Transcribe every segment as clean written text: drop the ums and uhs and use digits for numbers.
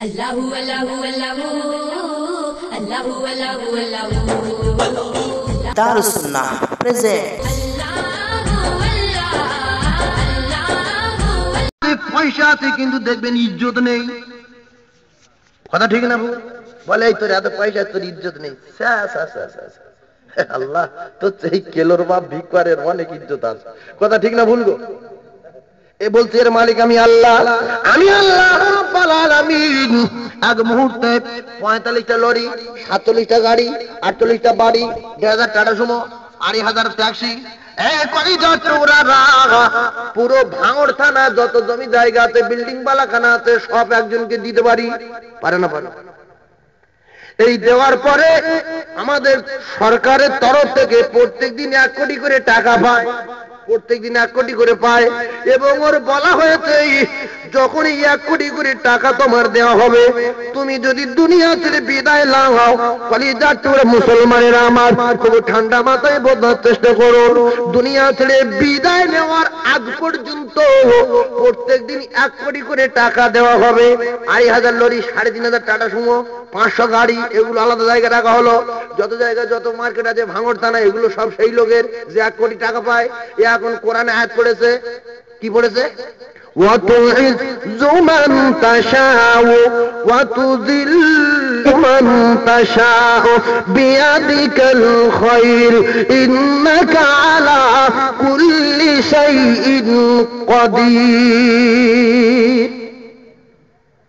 Allahu Allahu Allahu Allahu Allahu Allahu Darus Sunnah present পয়সাতে কিন্তু দেখবেন ইজ্জত নেই। কথা ঠিক না? বলে এই তোর এত পয়সা, তোর ইজ্জত নেই। আল্লাহ তো এই কেলোর বাপ ভিক্ষারের অনেক ইজ্জত আছে। কথা ঠিক না ভুল গো? এ বলছে এর মালিক আমি আল্লাহ, আমি আল্লাহ রাব্বুল আলামিন। এক মুহূর্তে 45টা লরি, 47টা গাড়ি, 48টা বাড়ি, 1000 টাটা সুমো, 2,500 ট্যাক্সি, পুরো ভাঙড় থানা যত জমি জায়গা আছে, বিল্ডিং বালাখানা আছে, সব একজনকে দিতে পারি। পারে না? পারে। এই দেওয়ার পরে আমাদের সরকারের তরফ থেকে প্রত্যেকদিন 1 কোটি করে টাকা পায়, প্রত্যেকদিন 1 কোটি করে পায়। এবং ওর বলা হয়েছে যখন 1 কোটি করে টাকা তোমার দেওয়া হবে, তুমি যদি দুনিয়া ছেড়ে বিদায় নাও, কলিজার টুকরা মুসলমানেরা আমার, খুব ঠান্ডা মাথায় বোঝার চেষ্টা করো, দুনিয়া ছেড়ে বিদায় নেওয়ার আগ পর্যন্ত প্রত্যেকদিন 1 কোটি করে টাকা দেওয়া হবে। 2,500 লরি, 3,500 টাটা সুমো, 500 গাড়ি, এগুলো আলাদা জায়গায় রাখা হলো। যত জায়গায় যত মার্কেট আছে ভাঙড় থানা, এগুলো সব সেই লোকের যে 1 কোটি টাকা পায়। এ এখন কোরআনে আয়াত পড়েছে, কি পড়েছে? وَتُعِزُّ مَن تَشَاءُ وَتُذِلُّ مَن تَشَاءُ بِيَدِكَ الْخَيْرُ إِنَّكَ عَلَى كُلِّ شَيْءٍ قَدِيرٌ।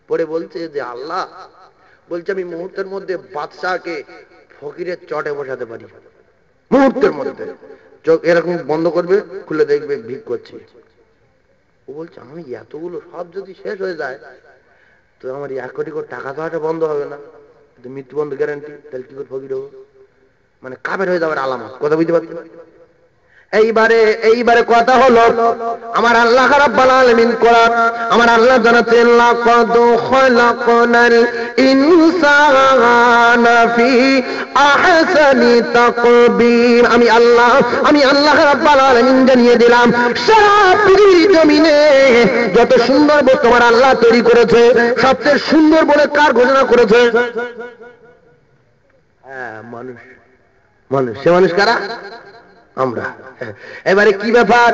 পরে বলছে যে আল্লাহ বলছে আমি মুহূর্তের মধ্যে বাদশাকে ফকিরের চটে বসাতে পারি। মুহূর্তের মধ্যে চোখ এরকম বন্ধ করবে, খুলে দেখবে ভিক করছে। ও বলছে আমি এতগুলো সব যদি শেষ হয়ে যায় তো আমার 1 কোটি করে টাকা দেওয়াটা বন্ধ হবে না, মৃত্যু বন্ধ গ্যারান্টি। তাহলে কি করে ফকির হবো? মানে কাফের হয়ে যাওয়ার আলামত। কথা বুঝতে পারছি? এইবারে কথা হলো আমার আল্লাহ রাব্বুল আলামিন কোরআন, আমার আল্লাহ জানাচ্ছেন লাকাদ খালাকনাল ইনসানা ফি আহসানি তাকবীর। আমি আল্লাহ রাব্বুল আলামিন জানিয়ে দিলাম সারা পৃথিবীর জমিনে যত সুন্দর বস্তু আমার আল্লাহ তৈরি করেছে, সবচেয়ে সুন্দর বলে কার ঘোষণা করেছে? হ্যাঁ, মানুষ। সে মানুষ কারা? আমরা। এবারে কি ব্যাপার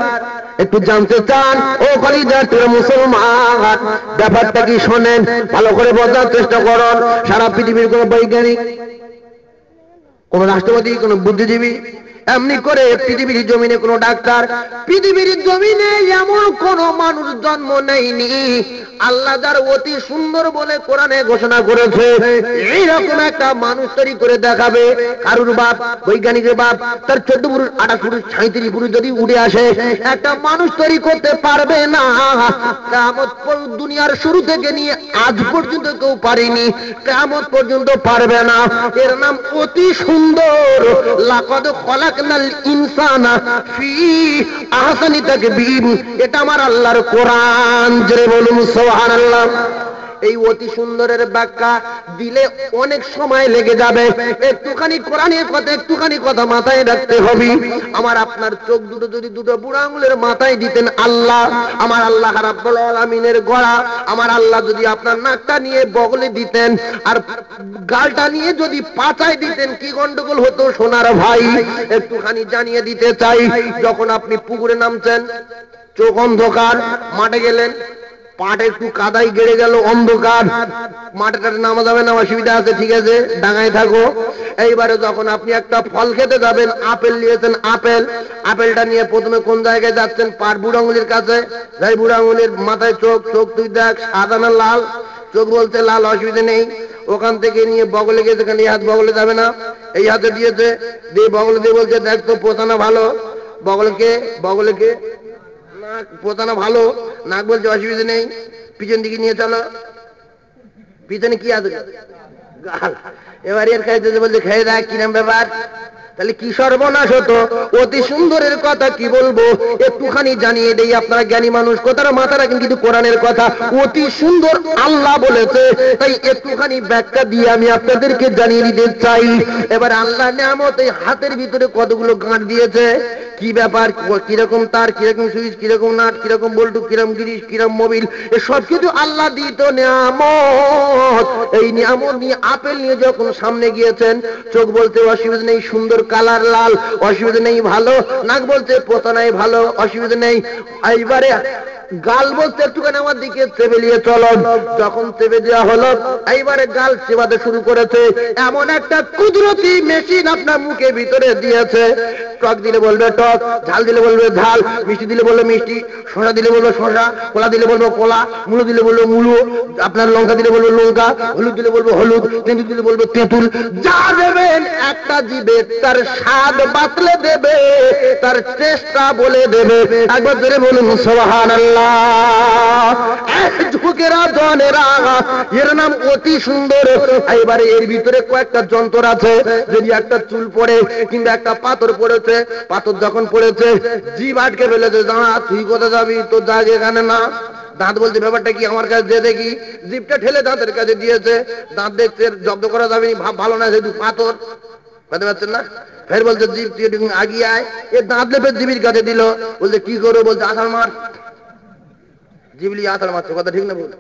একটু জানতে চান ও কলিজার টুকরা মুসলমান? ব্যাপারটা কি শোনেন, ভালো করে বোঝার চেষ্টা করুন। সারা পৃথিবীর কোন বৈজ্ঞানিক, কোন রাষ্ট্রপতি, কোন বুদ্ধিজীবী, এমনি করে পৃথিবীর জমিনে কোন ডাক্তার, পৃথিবীর জমিনে এমন কোন মানুষ জন্ম নেয়নি আল্লাহ যার অতি সুন্দর বলে কোরআনে ঘোষণা করেছে এইরকম একটা মানুষ তৈরি করে দেখাবে। কারুর বাপ, বৈজ্ঞানিকের বাপ, তার 14 পুরুষ, 28 পুরুষ, 37 পুরুষ যদি উঠে আসে, একটা মানুষ তৈরি করতে পারবে না। কিয়ামত দুনিয়ার শুরু থেকে নিয়ে আজ পর্যন্ত কেউ পারেনি, কিয়ামত পর্যন্ত পারবে না। এর নাম অতি সুন্দর। লাকাদ খালাকনাল ইনসানা ফি আহসানি তাকবীর। এটা আমার আল্লাহর কোরআন। জোরে বলুন সুবহানাল্লাহ। এই অতি সুন্দরের ব্যাখ্যা দিলে অনেক সময় লেগে যাবে। একটুখানি কোরআনের কথা, একটুখানি কথা মাথায় রাখতে হবে। আমার আপনার চোখ দুটো যদি দুটো বুড়ো আঙুলের মাথায় দিতেন আল্লাহ, আমার আল্লাহ রাব্বুল আলামিনের গড়া, আমার আল্লাহ যদি আপনার নাকটা নিয়ে বগলে দিতেন আর গালটা নিয়ে যদি পাছায় দিতেন, কি গন্ডগোল হতো সোনার ভাই? একটুখানি জানিয়ে দিতে চাই, যখন আপনি পুকুরে নামছেন, চোখ অন্ধকার, মাঠে গেলেন, পাটে একটু কাদাই গেড়ে গেল, অন্ধকার, মাঠে নামা যাবে না, অসুবিধা আছে, ঠিক আছে, ডাঙায় থাকো। এইবারে যখন আপনি একটা ফল খেতে যাবেন, আপেল নিয়েছেন, আপেলটা নিয়ে প্রথমে কোন জায়গায় যাচ্ছেন? পাট বুড়ো আঙুলের কাছে। যাই বুড়ো আঙুলের মাথায় চোখ তুই দেখ সাদা না লাল? চোখ বলতে লাল, অসুবিধা নেই। ওখান থেকে নিয়ে বগলে গেছে, এই হাত বগলে যাবে না, এই হাতে দিয়েছে, দিয়ে বগলে দিয়ে বলছে দেখ তো পোতানা ভালো। বগলেকে নাক পোতানো ভালো, নাক বলছে অসুবিধা নেই, পিছন দিকে নিয়ে চলো। পিছনে কি আছে? গাল। এবার এর খাইতে বলছে খেয়ে দেখ কিরম ব্যাপার। তাহলে কি সর্বনাশ হতো। অতি সুন্দরের কথা কি বলবো, একটুখানি জানিয়ে দেই। আপনারা জ্ঞানী মানুষ, কথাটা মাথা রাখেন, কিন্তু কোরআনের কথা অতি সুন্দর আল্লাহ বলেছে, তাই একটুখানি ব্যাখ্যা দিয়ে আমি আপনাদেরকে জানিয়ে দিতে চাই। এবার আল্লাহ নিয়ামত এই হাতের ভিতরে কতগুলো গাঁট দিয়েছে, কি ব্যাপার, কিরকম তার, কিরকম সুইচ, কিরকম নাট, কিরকম বল্টু, কিরকম গিরিশ, কিরকম মোবিল, এসব কিছু আল্লাহ দিত নিয়ামত। এই নিয়ামত নিয়ে আপেল নিয়ে যখন সামনে গিয়েছেন, চোখ বলতে অসুবিধা নেই, সুন্দর কালার লাল, অসুবিধা নেই ভালো, নাক বলতে পোতা নাই ভালো, অসুবিধা নেই। এইবারে গাল বলতে একটুখানি আমার দিকে চেপে নিয়ে চলো, যখন চেপে দেওয়া হলো এইবারে গাল চেবাতে শুরু করেছে। এমন একটা কুদরতি মেশিন আপনার মুখের ভিতরে দিয়েছে, টক দিলে বলবে টক, ঝাল দিলে বলবে ঝাল, মিষ্টি দিলে বলবে মিষ্টি, শসা দিলে বলবে শসা, কলা দিলে বলবে কলা, মুলো দিলে বলবে মুলো, আপনার লঙ্কা দিলে বলবে লঙ্কা, হলুদ দিলে বলবে হলুদ, তেঁতুল দিলে বলবে তেঁতুল। যা দেবেন একটা জিবে তার স্বাদ বাতলে দেবে, তার চেষ্টা বলে দেবে। একবার ধরে বলুন সুবহানাল্লাহ। যুবকেরা জনেরা, এর নাম অতি সুন্দর। এবারে এর ভিতরে কয়েকটা যন্ত্র আছে, যদি একটা চুল পড়ে কিংবা একটা পাথর পড়েছে, পাথর যখন পড়েছে জিভ আটকে ফেলেছে, দাঁড়া তুই কোথায় যাবি, তোর জায়গা এখানে না। দাঁত বলছে ব্যাপারটা কি, আমার কাছে দিয়ে দেখি। জিভটা ঠেলে দাঁতের কাছে দিয়েছে, দাঁত দেখতে জব্দ করা যাবে ভালো না, যেহেতু পাথর, বুঝতে পারছেন না। ফের বলছে জিভ তুই আগিয়ে আয়, এ দাঁত লেপে জিবির কাছে দিল, বলছে কি করবো, বলছে আষাঢ় মার। জিবলি আষাঢ় মারছে, কথা ঠিক না বল?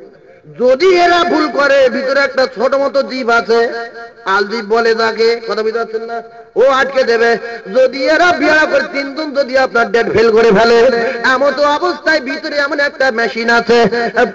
যদি এরা ভুল করে, ভিতরে একটা ছোট মতো জীব আছে, আলজিব বলে তাকে, কথা বুঝতে পারছেন না, ও আটকে দেবে। যদি এরা বিড়া করে তিনজন যদি আপনার ডেট ফেল করে ফেলে, এমন তো অবস্থায় ভিতরে এমন একটা মেশিন আছে,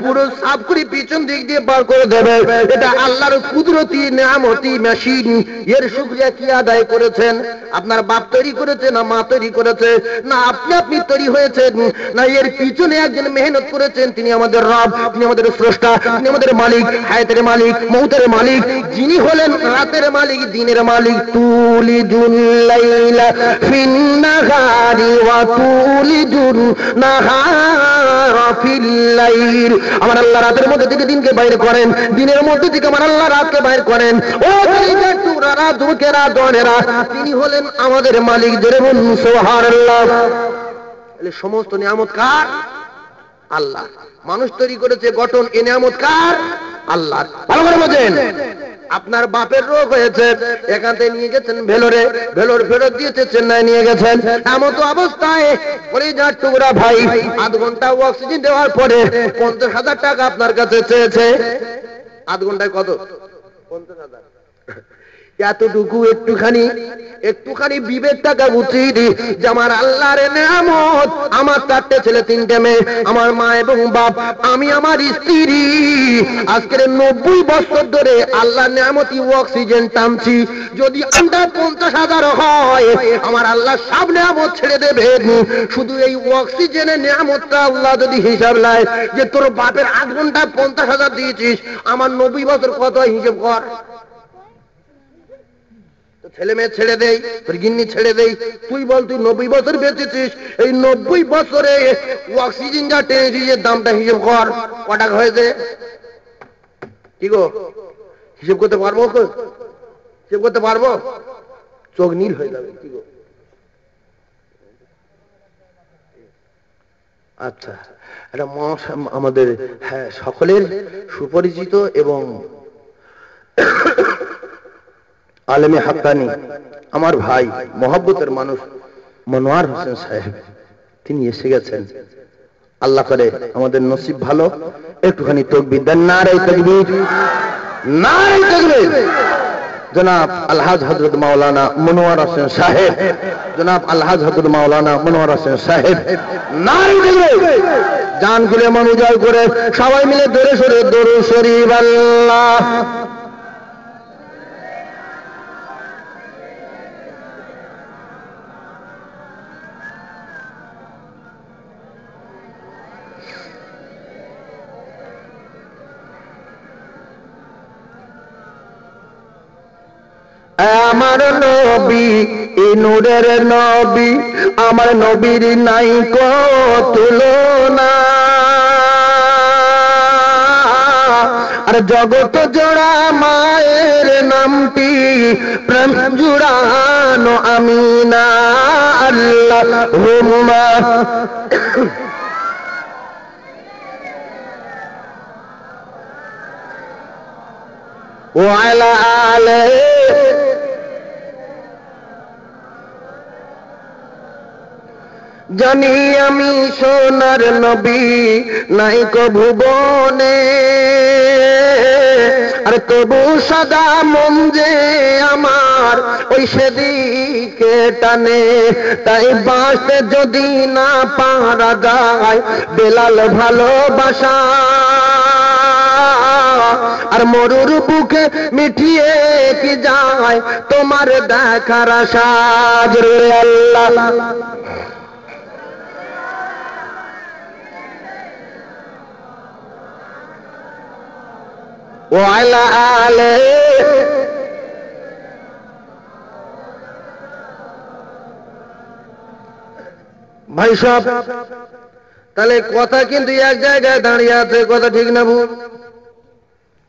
পুরো সাফ করে পিছন দিক দিয়ে বার করে দেবে। এটা আল্লাহর কুদরতি নিয়ামতি মেশিন। এর শুকরিয়া কি আদায় করেছেন? আপনার বাপ তৈরি করেছে না মা তৈরি করেছে, না আপনি তৈরি হয়েছেন, না এর পিছনে একজন মেহনত করেছেন, তিনি আমাদের রব, তিনি আমাদের স্রষ্টা, তিনি আমাদের মালিক, হায়াতের মালিক, মৌতের মালিক, যিনি হলেন রাতের মালিক, দিনের মালিক। তুলিদুল লাইলা ফিন নাহারি ওয়া তুলিদুন নাহারা ফিল লাইল। আমার আল্লাহ রাতের মধ্যে থেকে দিনকে বাইরে করেন, দিনের মধ্যে থেকে আমার আল্লাহ রাতকে বাইরে করেন। ও কলিজার টুকরারা, যুবকেরা, জনেরা, তিনি হলেন আমাদের মালিক। জোরে বলুন সুবহানাল্লাহ। সমস্ত নিয়ামত কার? আল্লাহ। মানুষ তৈরি করেছে গঠন, এ নিয়ামত কার? আল্লাহ। ভালো করে বোঝেন। আপনার বাপের রোগ হয়েছে, এখান থেকে নিয়ে গেছেন ভেলোরে, ভেলোর ফেরত দিয়েছে চেন্নাই নিয়ে গেছেন। এমন তো অবস্থায় কলিজার টুকরা ভাই, আধ ঘন্টা অক্সিজেন দেওয়ার পরে 50,000 টাকা আপনার কাছে চেয়েছে। আধ ঘন্টায় কত? 50,000। এতটুকু একটুখানি বিবেক টাকা উচিত যে আমার আল্লাহর নিয়ামত, আমার 4টে ছেলে 3টে মেয়ে, আমার মা এবং বাপ, আমি আমার স্ত্রী, আজকের 90 বছর ধরে আল্লাহর নিয়ামতি অক্সিজেন টানছি। যদি আন্ডার 50,000 হয়, আমার আল্লাহ সব নিয়ামত ছেড়ে দেবে। শুধু এই অক্সিজেনের নিয়ামতটা আল্লাহ যদি হিসাব নেয় যে তোর বাপের আধ ঘন্টা 50,000 দিয়েছিস, আমার 90 বছর কত হিসেব কর। ছেলে মেয়ে ছেড়ে দেই, তোর গিন্নি ছেড়ে দেই, তুই বল তুই 90 বছর বেঁচেছিস, এই 90 বছরে অক্সিজেন যা টেনেছিস এর দামটা হিসেব কর, ক টাকা হয়েছে? কি গো, হিসেব করতে পারবো? হিসেব করতে পারবো? চোখ নীল হয়ে যাবে। কি গো, আচ্ছা, এটা আমাদের হ্যাঁ সকলের সুপরিচিত এবং আলেমে হাক্কানি, আমার ভাই, মহব্বতের মানুষ মনোয়ার হোসেন সাহেব, তিনি এসে গেছেন। আল্লাহ করে আমাদের নসিব ভালো। একটুখানি তাকবীর দেন, নারে তাকবীর, নারে তাকবীর। জনাব আলহাজ হযরত মাওলানা মনোয়ার হোসেন সাহেব, জনাব আলহাজ হযরত মাওলানা মনোয়ার হোসেন সাহেব, নারে তাকবীর। জান খুলে মন উজাড় করে সবাই মিলে দরে সরে দরুদ শরীফ আল্লাহ। আমার নবী এই নূরের নবী, আমার নবীর নাই কো তুলনা। আর জগৎ জোড়া মায়ের নামটি প্রেম জুড়ানো আমিনা। আল্লাহুম্মা ওয়া আলা আলিহি। জানি আমি সোনার নবী নাই কভু বনে, আর তবু সদা মন যে আমার ওই সেদিকে টানে। তাই বাঁচতে যদি না পারা যায় বেলাল ভালোবাসা, আর মরুর বুকে মিঠিয়ে কি যায় তোমার দেখার আশা। জোরে আল্লাহ। وعلى آله ভাই সব তাহলে কথা কিন্তু এক জায়গায় দাঁড়িয়ে আছে, কথা ঠিক না ভুল?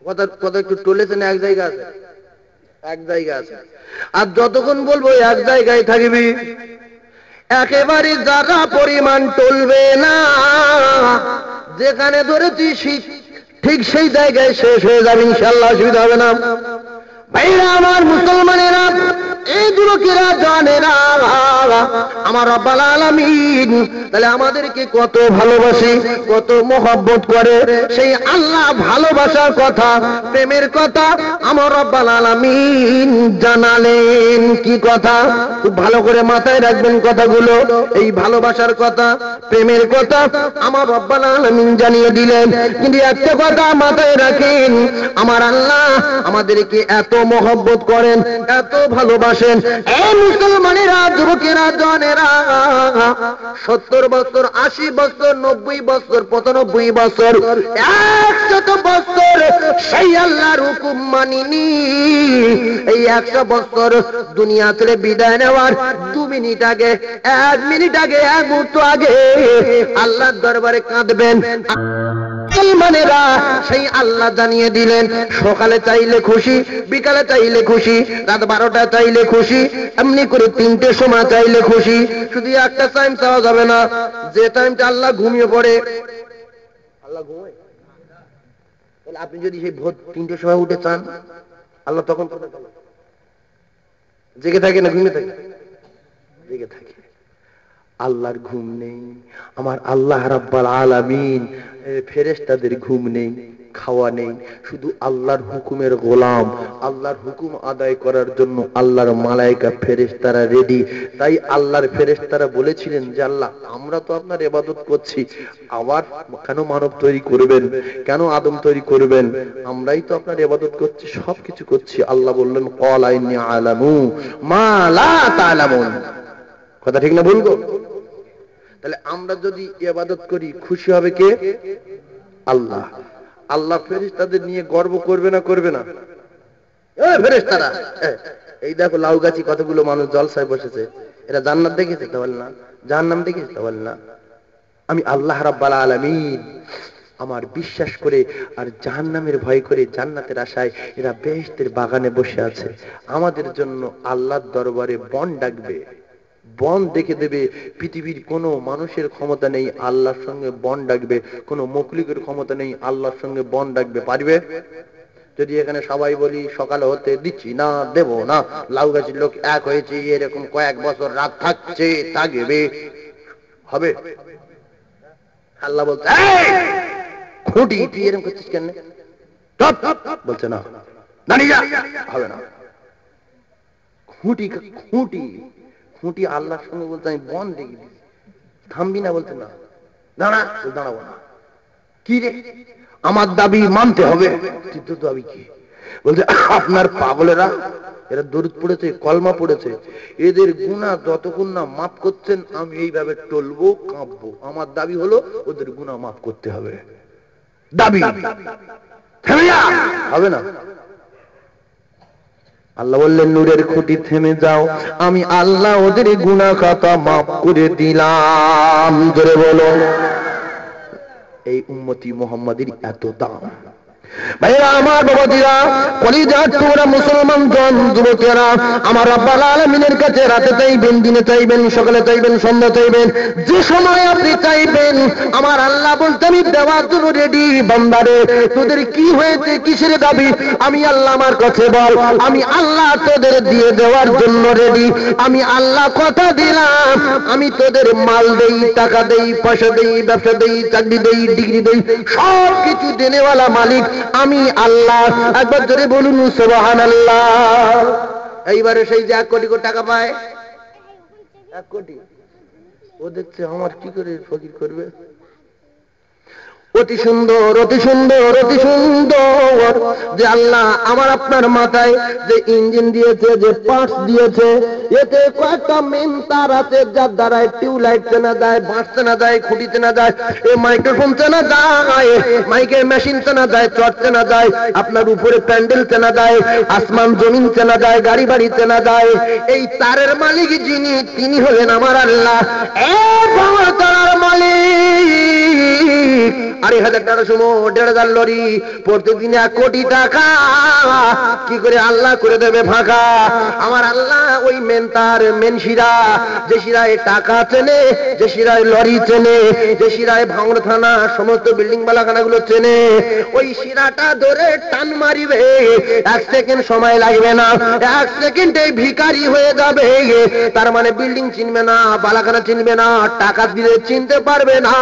কথা কথা একটু টলেছে না? এক জায়গা আছে, এক জায়গা আছে। আর যতক্ষণ বলবো এক জায়গায় থাকবি, একেবারে যারা পরিমাণ টলবে না, যেখানে ধরেছি ঠিক সেই জায়গায় শেষ হয়ে যাবে ইনশাআল্লাহ, অসুবিধা হবে না। ভাইরা আমার, মুসলমানেরা, এই যুবকেরা, জানেরা, আমার রব্বুল আলামিন তাহলে আমাদেরকে কত ভালোবাসে, কত মহব্বত করে, সেই আল্লাহ ভালোবাসার কথা, প্রেমের কথা আমার রব্বুল আলামিন জানালেন। কি কথা? খুব ভালো করে মাথায় রাখবেন কথাগুলো। এই ভালোবাসার কথা, প্রেমের কথা আমার রব্বুল আলামিন জানিয়ে দিলেন। কিন্তু একটা কথা মাথায় রাখেন, আমার আল্লাহ আমাদেরকে এত মহব্বত করেন, এত ভালোবাসেন। এই মুসলমানেরা, যুবকেরা, জনেরা, 70 বছর, 80 বছর, 90 বছর, 95 বছর, 100 বছর সেই আল্লাহর হুকুম মানিনি। এই 100 বছর দুনিয়া ছেড়ে বিদায় নেওয়ার 2 মিনিট আগে, 1 মিনিট আগে, 1 মুহূর্ত আগে আল্লাহর দরবারে কাঁদবেন। মুসলমানেরা, সেই আল্লাহ জানিয়ে দিলেন, সকালে চাইলে খুশি, বিকালে চাইলে খুশি, রাত 12টা চাইলে খুশি, এমনি করে 3টের সময় চাইলে খুশি। শুধু একটা টাইম চাওয়া যাবে না, যে টাইমটা আল্লাহ ঘুমিয়ে পড়ে। আল্লাহ ঘুমায়? তাহলে আপনি যদি সেই ভোর 3টের সময় উঠে চান, আল্লাহ তখন জেগে থাকে না ঘুমিয়ে থাকে? জেগে থাকে। আল্লাহর ঘুম নেই। আমার আল্লাহ রাব্বুল আলামিন ফেরেশতাদের ঘুম নেই, খাওয়া নেই, শুধু আল্লাহর হুকুমের গোলাম। আল্লাহর হুকুম আদায় করার জন্য আল্লাহর মালায়েকা ফেরেশতারা রেডি। তাই আল্লাহর ফেরেশতারা বলেছিলেন যে আল্লাহ, আমরা তো আপনার ইবাদত করছি, আবার কেন মানব তৈরি করবেন, কেন আদম তৈরি করবেন? আমরাই তো আপনার ইবাদত করছি, সবকিছু করছি। আল্লাহ বললেন, ক্বালা ইন্নী আ'লামু মা লা তা'লামুন। কথা ঠিক না ভুল গো? তাহলে আমরা যদি ইবাদত করি, খুশি হবে কে? আল্লাহ। আল্লাহ ফেরেশতাদের নিয়ে গর্ব করবে না করবে না? এই ফেরেশতারা, এই দেখো লাউ গাছি কতগুলো মানুষ জলসায় বসেছে, এরা জান্নাত দেখেছে তো বল না, জাহান্নাম দেখেছে তো বল না। আমি আল্লাহ রাব্বুল আলামিন আমার বিশ্বাস করে আর জাহান্নামের ভয় করে জান্নাতের আশায় এরা বেহেশতের বাগানে বসে আছে। আমাদের জন্য আল্লাহর দরবারে বন ডাকবে, বন দেখে দেবে। পৃথিবীর কোনো মানুষের ক্ষমতা নেই আল্লাহর সঙ্গে বন ডাকবে, কোনো মখলুকের ক্ষমতা নেই আল্লাহর সঙ্গে বন ডাকবে। পারবে? যদি এখানে সবাই বলি সকালে হতে দিচ্ছি না, দেব না, লাউ গাছের লোক এক হয়েছে, এরকম কয়েক বছর রাত থাকছে, থাকবে, হবে? আল্লাহ বলছে, খুঁটি তুই এরকম করছিস কেন? বলছে না, দাঁড়িয়ে যা, হবে না। খুঁটি খুঁটি খুঁটি আল্লাহর সঙ্গে বলতে আমি বন দেখি, থামবি না? বলতে না, দাঁড়া, দাঁড়াবো না। কি রে? আমার দাবি মানতে হবে। তোর দাবি কি? বলছে আপনার পাগলেরা, এরা দরুদ পড়েছে, কলমা পড়েছে, এদের গুনাহ যতক্ষণ না মাফ করছেন আমি এইভাবে টলবো, কাঁপবো। আমার দাবি হলো ওদের গুনাহ মাফ করতে হবে। দাবি থেমে যা, হবে না। আল্লাহ বললেন, নূরের খুঁটি থেমে যাও, আমি আল্লাহ ওদের গুনাহ খাতা মাফ করে দিলাম। জোরে বলো। এই উম্মতি মুহাম্মাদের এত দাম। ভাইরা আমার, বাবাজিরা, কলিজার টুকরা মুসলমান জন যুবকেরা, আমার রব্বুল আলামিনের কাছে রাতে চাইবেন, দিনে চাইবেন, সকালে চাইবেন, সন্ধ্যা চাইবেন, যে সময় আপনি চাইবেন আমার আল্লাহ বলতে আমি দেওয়ার জন্য রেডি। বান্দারে, তোদের কি হয়েছে, কিসের দাবি, আমি আল্লাহ আমার কাছে বল, আমি আল্লাহ তোদের দিয়ে দেওয়ার জন্য রেডি। আমি আল্লাহ কথা দিলাম, আমি তোদের মাল দেই, টাকা দেই, পয়সা দেই, ব্যবসা দেই, চাকরি দেই, ডিগ্রি দেই, সব কিছু দেনেওয়ালা মালিক আমি আল্লাহ। একবার জোরে বলুন সুবহানাল্লাহ। এইবারে সেই যে 1 কোটি টাকা পায়, 1 কোটি, ও দেখছে আমার কি করে ফকির করবে। অতি সুন্দর, অতি সুন্দর, অতি সুন্দর যে আল্লাহ আমার আপনার মাথায় যে ইঞ্জিন দিয়েছে, যে পার্টস দিয়েছে, এতে কয়েকটা মেন তার আছে যার দ্বারা টিউবলাইট চেনা যায়, বাঁশ চেনা যায়, খুঁটি চেনা যায়, এই মাইক্রোফোন চেনা যায়, মাইকের মেশিন চেনা যায়, চট চেনা যায়, আপনার উপরে প্যান্ডেল চেনা যায়, আসমান জমিন চেনা যায়, গাড়ি বাড়ি চেনা যায়। এই তারের মালিক যিনি, তিনি হলেন আমার আল্লাহ। তার মালিক 2,500 টাকা সুমো, 1,500 লরি, প্রত্যেকদিনে 1 কোটি টাকা কি করে আল্লাহ করে দেবে ফাঁকা। আমার আল্লাহ ওই মেন তার, মেন শিরা, যে শিরায় টাকা চেনে, যে শিরায় লরি চেনে, যে শিরায় ভাঙড় থানা সমস্ত বিল্ডিং বালাখানাগুলো চেনে, ওই শিরাটা ধরে টান মারিবে, 1 সেকেন্ড সময় লাগবে না, 1 সেকেন্ডে ভিখারি হয়ে যাবে। তার মানে বিল্ডিং চিনবে না, বালাখানা চিনবে না, টাকা দিলে চিনতে পারবে না।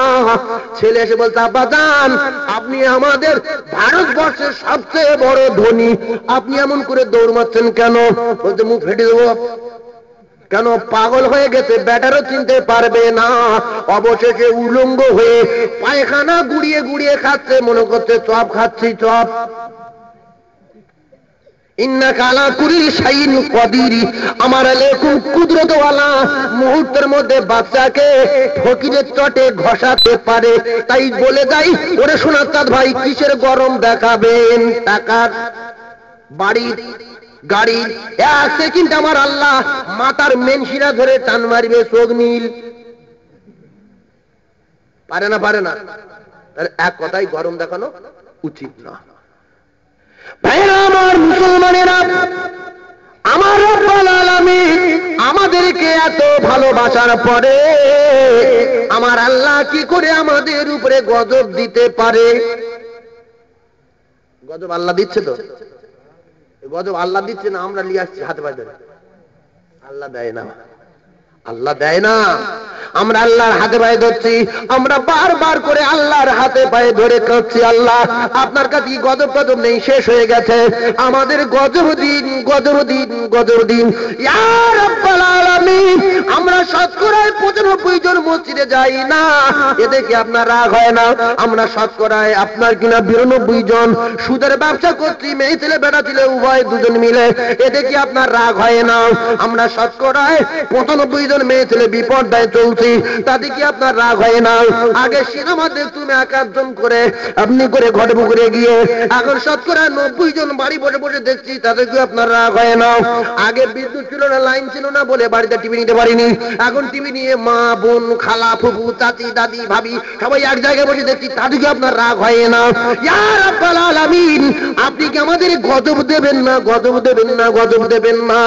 ছেলে এসে বলতে, আব্বাজান আপনি আমাদের ভারতবর্ষের সবচেয়ে বড় ধনী, আপনি এমন করে দৌড় মারছেন কেন? বলতে, মুখ ফেটে দেবো। কেন? পাগল হয়ে গেছে, ব্যাটারও চিনতে পারবে না। অবশেষে উলঙ্গ হয়ে পায়খানা গুড়িয়ে গুড়িয়ে খাচ্ছে, মনে করছে চপ খাচ্ছি, চপ। ইন্নাকা আলা কুল্লি শাইইন কাদির, আমার আলাইকুম কুদরতওয়ালা, মুহূর্তের মধ্যে বাচ্চাকে ফকিরের চটে ঘষাতে পারে। তাই বলে যাই, ওরে সোনার চাঁদ ভাই, কিসের গরম দেখাবেন? টাকার, বাড়ির, গাড়ির। 1 সেকেন্ড আমার আল্লাহ মাথার মেন শিরা ধরে টান মারবে, চোখ নীল। পারে না, পারে না। এক কথাই গরম দেখানো উচিত না। ভাইরা আমার, মুসলমানেরা, আমার রব্বুল আলামিন আমাদেরকে এত ভালোবাসার পরে আমার আল্লাহ কি করে আমাদের উপরে গজব দিতে পারে? গজব আল্লাহ দিচ্ছে তো, গজব আল্লাহ দিচ্ছে না, আমরা নিয়ে আসছি হাতে পায়ে ধরে। আল্লাহ দেয় না, আল্লাহ দেয় না, আমরা আল্লাহর হাতে পায়ে ধরছি। আমরা বারবার করে আল্লাহর হাতে পায়ে ধরে কাঁদছি, আল্লাহ আপনার কাছে কি গজব গজব নেই? শেষ হয়ে গেছে আমাদের গজব দিন, গজব দিন, গজব দিন। ইয়া রাব্বাল আলামিন, আমরা শতকরায় 95 জন মসজিদে যাই না, এতে কি আপনার রাগ হয় না? আমরা শতকরায় আপনার কিনা 92 জন সুদের ব্যবসা করছি, মেয়ে ছেলে বেটা ছেলে উভয় দুজন মিলে, এতে কি আপনার রাগ হয় না? আমরা শতকরায় 95 জন মেয়ে ছেলে বিপর্যয় চলছে, তাতে কি আপনার রাগ হয় না? আগে সিনেমা দেখতুম 1-1 জন করে, আপনি করে ঘটে পুকুরে গিয়ে, এখন শতকরা 90 জন বাড়ি বসে বসে দেখছি, তাতে কি আপনার রাগ হয় না? আগে বিদ্যুৎ ছিল না, লাইন ছিল না বলে বাড়িতে টিভি নিতে পারিনি, এখন টিভি নিয়ে মা, বোন, খালা, ফুফু, চাচি, দাদি, ভাবি সবাই এক জায়গায় বসে দেখছি, তাতে কি আপনার রাগ হয় না? ইয়া রাব্বাল আলামিন, আপনি কি আমাদের গজব দেবেন না? গজব দেবেন না? গজব দেবেন না?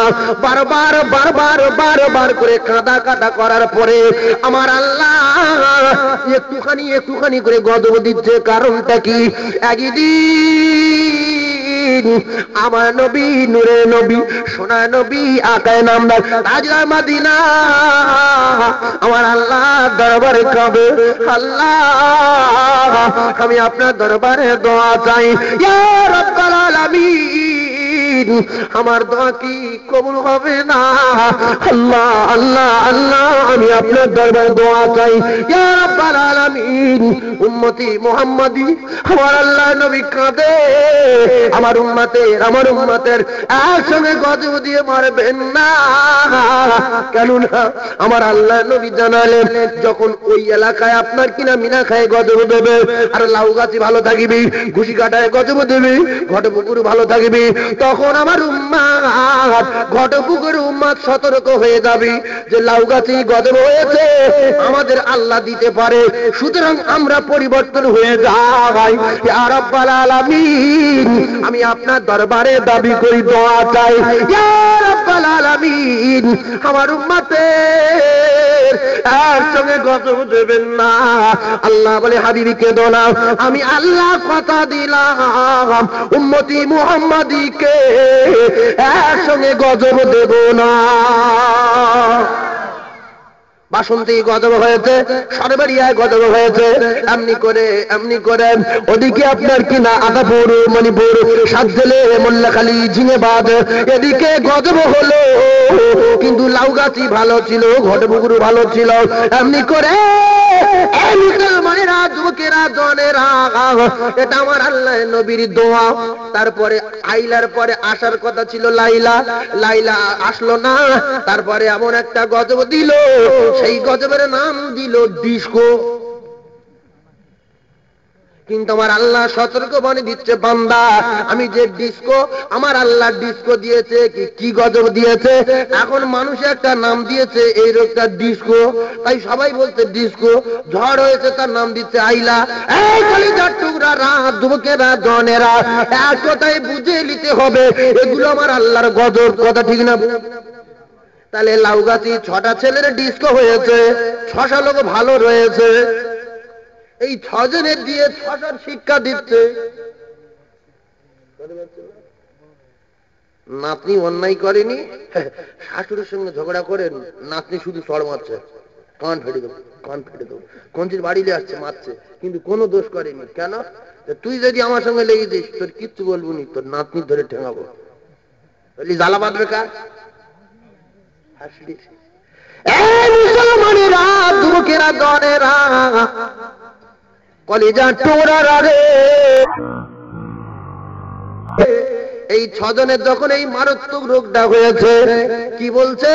বারবার বারবার বারবার করে কাঁদা কাটা করার পরে আমার আল্লাহ একটুখানি একটুখানি করে গজব দিচ্ছে। কারণটা কি? একদিন আমার নবী, নূরে নবী, সোনা নবী, আকায়ে নামদার, তাজদার মদিনা, আমার আল্লাহ দরবারে কাঁদে, আল্লাহ আমি আপনার দরবারে দোয়া চাই, ইয়া রাব্বাল আলামিন আমার দোয়া কি কবুল হবে না? আল্লাহ আল্লাহ আল্লাহ, আমি আপনার দরবারে দোয়া চাই, ইয়া রাব্বাল আলামিন। উম্মতি মুহাম্মাদি, আমার আল্লাহ নবী কাঁদে, আমার উম্মতের একসঙ্গে গজব দিয়ে মারবেন না। কেননা আমার আল্লাহ নবী জানালেন, যখন ওই এলাকায় আপনার কিনা মিনা খায় গজব দেবে, আর লাউ গাছি ভালো থাকিবি, ঘুষি কাটায় গজব দেবে, ঘটে পুকুর ভালো থাকিবি, তখন আমার উম্মাত ঘটপুকুর উম্মাত সতর্ক হয়ে যাবে যে লাউ গাছে গজব হয়েছে, আমাদের আল্লাহ দিতে পারে, সুতরাং আমরা পরিবর্তন হয়ে যাই। ইয়া রাব্বাল আলামিন, আমি আপনার দরবারে দাবি করি, দোয়া চাই, ইয়া রাব্বাল আলামিন, আমার উম্মতের এর সঙ্গে গজব দেবেন না। আল্লাহ বলে হাবিবিকে দোলা, আমি আল্লাহ কথা দিলাম উম্মতি মুহাম্মাদিকে এর সঙ্গে গজব দেব না। বাসন্তী গজব হয়েছে, সরবেরিয়ায় গজব হয়েছে, এমনি করে ওদিকে আপনার কিনা আদাপুর, মণিপুর, সাতজেলে, মোল্লাখালী, ঝিঙেবাদ, এদিকে গজব হলো, কিন্তু লাউগাছি ভালো ছিল, ঘটপুকুর ভালো ছিল। এমনি করে মুসলমানেরা, যুবকেরা, জনেরা, এটা আমার আল্লাহ নবীর দোয়া। তারপরে আইলার পরে আসার কথা ছিল লাইলা, লাইলা আসলো না, তারপরে এমন একটা গজব দিল, সেই গজবের নাম দিল ডিস্কো। কিন্তু আমার আল্লাহ সতর্ক বাণী দিচ্ছে, বান্দা আমি যে ডিস্কো, আমার আল্লাহ ডিস্কো দিয়েছে, কি গজব দিয়েছে, এখন মানুষ একটা নাম দিয়েছে এই রোগটা ডিস্কো, তাই সবাই বলছে ডিস্কো। ঝড় হয়েছে, তার নাম দিচ্ছে আইলা। এই কলিজার টুকরা রাত, যুবকেরা, জনেরা, এক কথায় বুঝে নিতে হবে এগুলো আমার আল্লাহর গজব। কথা ঠিক না? তাহলে লাউগাছি 6টা ছেলের ডিস্কো হয়েছে, 6টা লোক ভালো রয়েছে, এই 6 জনের দিয়ে 6টার শিক্ষা দিচ্ছে। নাতনি অন্যায় করেনি, শাশুড়ির সঙ্গে ঝগড়া করে নাতনি শুধু চড় মারছে, কান ফেটে দেবো, কান ফেটে দেবো, কঞ্চির বাড়িতে আসছে, মারছে, কিন্তু কোনো দোষ করেনি। কেন? তুই যদি আমার সঙ্গে লেগে দিস, তোর কিচ্ছু বলবো নি, তোর নাতনি ধরে ঠেঙাবো। বলি জ্বালা বাঁধবে কার? শাশুড়ির। এই মুসলমানেরা, যুবকেরা, জনেরা, কলিজা টোরারা রে, এই 6 জনের যখন এই মারাত্মক রোগটা হয়েছে, কি বলছে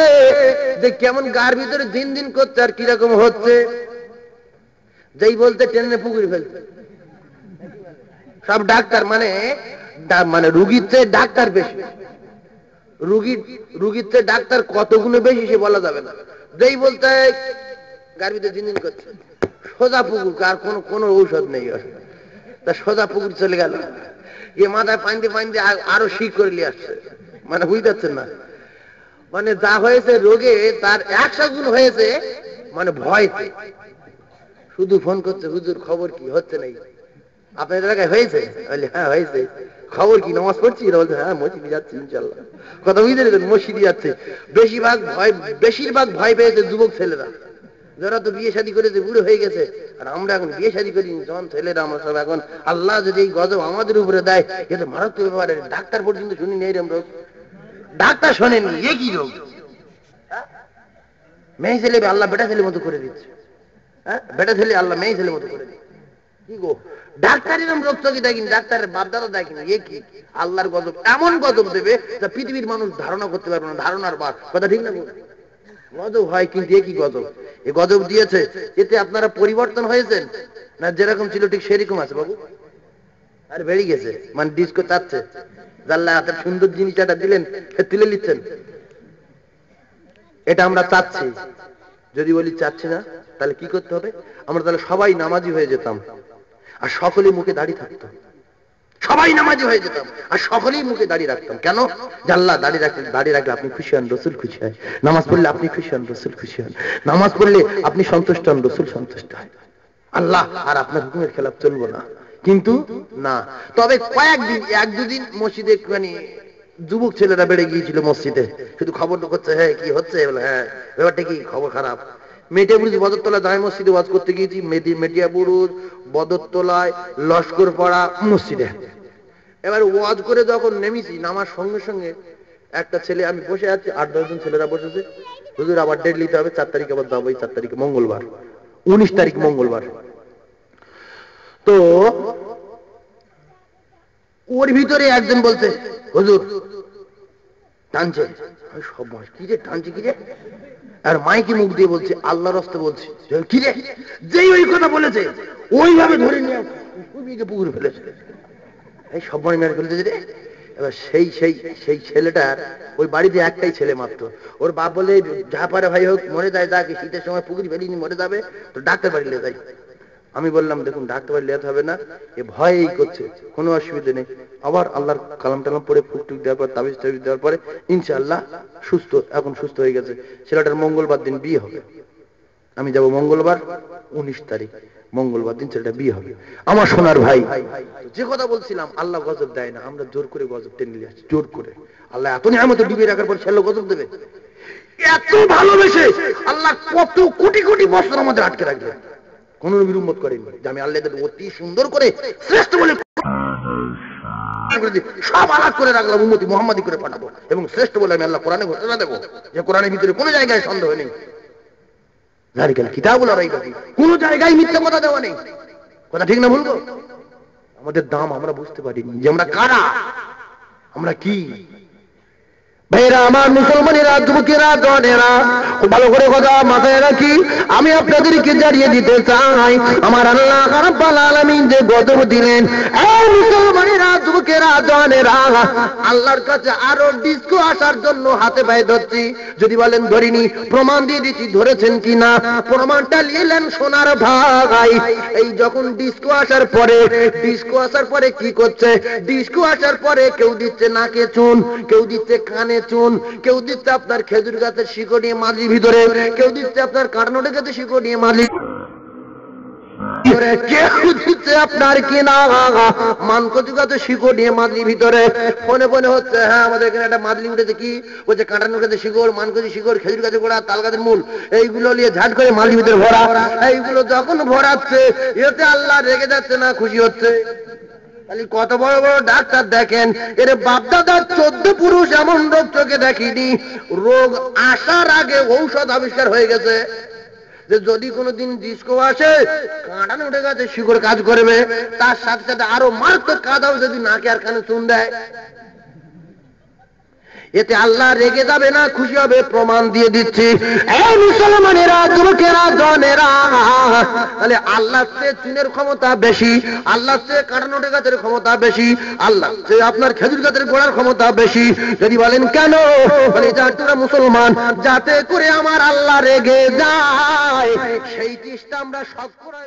যে কেমন গার ভিতরে দিন দিন করছে আর কিরকম হচ্ছে, যেই বলতে টেনে পুকুরে ফেলছে। সব ডাক্তার মানে রুগীর চেয়ে ডাক্তার বেশি, রুগীর চেয়ে ডাক্তার কত গুণে বেশি সে বলা যাবে না। যেই বলতে গার ভিতরে দিন দিন করছে, সোজা পুকুর, আর কোনো ঔষধ নেই, তা সোজা পুকুর চলে গেল, এ মাথায় পাইতে পাইতে আরো শিখ করে নিয়ে আসছে। মানে বুঝতে পারছেন না, মানে যা হয়েছে রোগে তার 100 গুণ হয়েছে, মানে ভয়তে শুধু ফোন করছে, হুজুর খবর কি, হচ্ছে নাকি? আপনাদের এলাকায় হয়েছে? বলে হ্যাঁ হয়েছে। খবর কি, নামাজ পড়ছি? বলছে হ্যাঁ মসজিদে যাচ্ছি ইনশাল্লাহ। কথা বুঝতে পেরেছেন? মসজিদে যাচ্ছে। বেশিরভাগ ভয় পেয়েছে যুবক ছেলেরা, যারা তো বিয়ে শাদী করেছে, বুড়ো হয়ে গেছে। আর আমরা এখন বিয়ে শাদী করি, যখন ছেলেরা আমরা সব এখন, আল্লাহ যদি এই গজব আমাদের উপরে দেয়, এটা মারাত্মক ব্যাপারে। ডাক্তার পর্যন্ত শুনি নেই এরকম রোগ, ডাক্তার শোনেননি, এ কি রোগ? মেয়ে ছেলে আল্লাহ বেটা ছেলে মতো করে দিচ্ছে, হ্যাঁ বেটা ছেলে আল্লাহ মেয়ে ছেলে মতো করে দিচ্ছে। কি গো, ডাক্তার এরকম রোগ চোখে দেখেনি, ডাক্তারের বাপদাদা দেখেনি, এ কি? আল্লাহর গজব, এমন গজব দেবে যা পৃথিবীর মানুষ ধারণা করতে পারবে না, ধারণার বার। কথা ঠিক না? গজব হয়, কিন্তু এ কি গজব? এ গজব দিয়েছে, এতে আপনারা পরিবর্তন হয়েছেন না? যেরকম ছিল ঠিক সেরকম আছে বাবু, আর বেড়ে গেছে। মানে ডিস্কো চাচ্ছে, জাল্লা হাতের সুন্দর জিনিসটা দিলেন, তুলে নিচ্ছেন। এটা আমরা চাচ্ছি। যদি বলি চাচ্ছি না, তাহলে কি করতে হবে? আমরা তাহলে সবাই নামাজি হয়ে যেতাম, আর সকলেই মুখে দাড়ি থাকতো। সবাই নামাজি হয়ে যেতাম, আর সকলেই মুখে দাড়ি রাখতাম। কেন? জাল্লা দাড়ি রাখলে আপনি খুশি হন, রসুল খুশি হয়। নামাজ পড়লে আপনি খুশি হন, রসুল খুশি হন। নামাজ পড়লে আপনি সন্তুষ্ট হন, রসুল সন্তুষ্ট হয়। আল্লাহ আর আপনার হুকুমের খেলাফ চলবো না। কিন্তু না, তবে কয়েকদিন, 1-2 দিন মসজিদে মানে যুবক ছেলেরা বেড়ে গিয়েছিল মসজিদে, শুধু খবর করছে, হ্যাঁ কি হচ্ছে? হ্যাঁ ব্যাপারটা কি, খবর খারাপ। মেটিয়াবুরুজ বদরতলা জামে মসজিদে ওয়াজ করতে গিয়েছি, মেটিয়াবুরুজ বদরতলায় লস্কর পাড়া মসজিদে। এবার ওয়াজ করে যখন নেমেছি, নামার সঙ্গে সঙ্গে একটা ছেলে, আমি বসে আছি, 8-10 জন ছেলেরা বসেছে, হুজুর আবার ডেট নিতে হবে, 4 তারিখ আবার যাবো, 4 তারিখে মঙ্গলবার, 19 তারিখ মঙ্গলবার। তো ওর ভিতরে একজন বলছে, হুজুর টানছে। সব মাস কি রে টানছে, কি রে? আর মাইকে মুখ দিয়ে বলছে, আল্লাহর রাস্তে বলছে, কি রে? যেই ওই কথা বলেছে, ওইভাবে ধরে নিয়ে পুকুরে ফেলেছে। এই সব মাস মেরে ফেলতেছে রে। এবার সেই সেই সেই ছেলেটার ওই বাড়িতে একটাই ছেলে মাত্র। ওর বাপ বলে যা পারে ভাই হোক মরে যায়, যা কি শীতের সময় পুকুরি ফেলিনি মরে যাবে, তো ডাক্তার বাড়ি নিয়ে যাই। আমি বললাম দেখুন ডাক্তার বাড়ি যেতে হবে না, এ ভয়েই করছে, কোনো অসুবিধা নেই। আবার আল্লাহর কালাম টালাম পরে ফুক টুক দেওয়ার পর তাবিজ টাবিজ দেওয়ার পরে ইনশাআল্লাহ সুস্থ, এখন সুস্থ হয়ে গেছে। ছেলেটার মঙ্গলবার দিন বিয়ে হবে। আমি যাব মঙ্গলবার 19 তারিখ, মঙ্গলবার দিন ছেলেটা বিয়ে হবে। আমার সোনার ভাই, যে কথা বলছিলাম আল্লাহ গজব দেয় না, আমরা জোর করে গজব টেনে নিয়ে আসছি, জোর করে। আল্লাহ এত নিয়ামত ডুবিয়ে রাখার পর ছেলে গজব দেবে? এত ভালোবেসে আল্লাহ কত কোটি কোটি বছর আমাদের আটকে রাখবে। কোন নবীর উম্মত করেনি যে আমি আল্লাহ অতি সুন্দর করে শ্রেষ্ঠ বলে সব আলাদা করে রাখলাম, উম্মতি মুহাম্মাদি করে পাঠাবো, এবং শ্রেষ্ঠ বলে আমি আল্লাহ কোরআনে ঘোষণা দেবো যে কোরআনের ভিতরে কোনো জায়গায় সন্দেহ নেই। যালিকাল কিতাবুল লা রাইবা ফীহি, কোনো জায়গায় মিথ্যা কথা দেওয়া নেই। কথা ঠিক না ভুল গো? আমাদের দাম আমরা বুঝতে পারিনি যে আমরা কারা, আমরা কি। ভাইরা আমার, মুসলমানেরা, যুবকেরা, জনেরা, খুব ভালো করে কথা মাথায় রাখি। আমি আপনাদেরকে জানিয়ে দিতে চাই আমার আল্লাহ রাব্বুল আলামিন যে গজব দিলেন, এই মুসলমানেরা, যুবকেরা, জনেরা, আল্লাহর কাছে আরো ডিস্কো আসার জন্য হাতে পায়ে ধরছি। যদি বলেন ধরিনি, প্রমাণ দিয়ে দিচ্ছি। ধরেছেন কিনা প্রমাণটা নিলেন সোনার ভাই। এই যখন ডিস্কো আসার পরে, ডিস্কো আসার পরে কি করছে? ডিস্কো আসার পরে কেউ দিচ্ছে নাকে চুন, কেউ দিচ্ছে কানে চুন, কেউ দিচ্ছে আপনার খেজুর গাছের শিকড় নিয়ে মাঝির ভিতরে, কেউ দিচ্ছে আপনার কাঠনোটে গাছের শিকড় নিয়ে মাঝি, কেউ দিচ্ছে আপনার কিনা মানকচু গাছের শিকড় নিয়ে মাদলির ভিতরে। ফোনে ফোনে হচ্ছে, হ্যাঁ আমাদের এখানে একটা মাদলি উঠেছে, কি বলছে? কাঁটানো গাছের শিকড়, মানকচু শিকড়, খেজুর গাছের গোড়া, তাল গাছের মূল, এইগুলো নিয়ে ঝাট করে মাদলির ভিতরে ভরা। এইগুলো যখন ভরাচ্ছে, এতে আল্লাহ রেগে যাচ্ছে না খুশি হচ্ছে? কত বড় বড় ডাক্তার দেখেন, এর বাপদাদার 14 পুরুষ এমন রোগ চোখে দেখিনি, রোগ আসার আগে ঔষধ আবিষ্কার হয়ে গেছে যে যদি কোনোদিন ডিস্কো আসে, কাঁটানো উঠে গেছে শিকড় কাজ করবে, তার সাথে সাথে আরো মারাত্মক কাজ হবে যদি নাকে আর কানে চুন দেয়। এতে আল্লাহ রেগে যাবে না খুশি হবে? প্রমাণ দিয়ে দিচ্ছি। এই মুসলমানেরা, যুবকেরা, জনেরা, তাহলে আল্লাহর চেয়ে চুনের ক্ষমতা বেশি, আল্লাহর চেয়ে কাঁটানোটে গাছের ক্ষমতা বেশি, আল্লাহর চেয়ে আপনার খেজুর গাছের গোড়ার ক্ষমতা বেশি। যদি বলেন কেন? বলে যারা মুসলমান, যাতে করে আমার আল্লাহ রেগে যায় সেই চেষ্টা আমরা সব করে